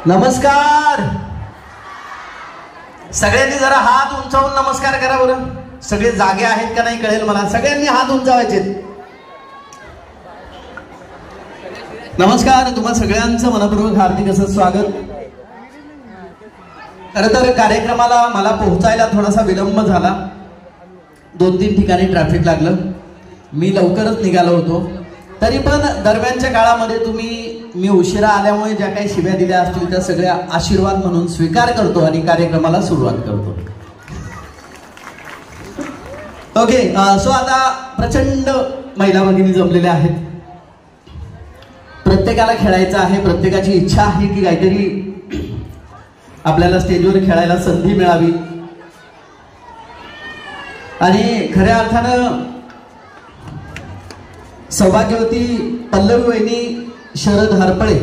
नमस्कार. सगळ्यांनी जरा हात उंचावून नमस्कार करा बरं. सगळे जागे आहेत का नाही कळेल मला. सगळ्यांनी हात उंचावायचे. नमस्कार. तुम्हा सगळ्यांचं मनपूर्वक हार्दिक असं स्वागत. खरं तर कार्यक्रमाला मला पोहोचायला थोडासा विलंब झाला. 2-3 ठिकाणी ट्रॅफिक लागलं. मी लवकरच निघालो होतो. तरी पण दरम्यानच्या काळामध्ये मी उशिरा आल्यामुळे ज्या काही शिव्या दिल्या असतील त्या सगळ्या आशीर्वाद म्हणून स्वीकार करतो आणि कार्यक्रमाला सुरुवात करतो. ओके. सो आता प्रचंड महिला भगिनी जमलेल्या आहेत. प्रत्येकाला खेळायचं आहे. प्रत्येकाची इच्छा आहे की काहीतरी आपल्याला स्टेजवर खेळायला संधी मिळावी. आणि खऱ्या अर्थानं सौभाग्यवती पल्लवी वहिनी, शरद हरपळे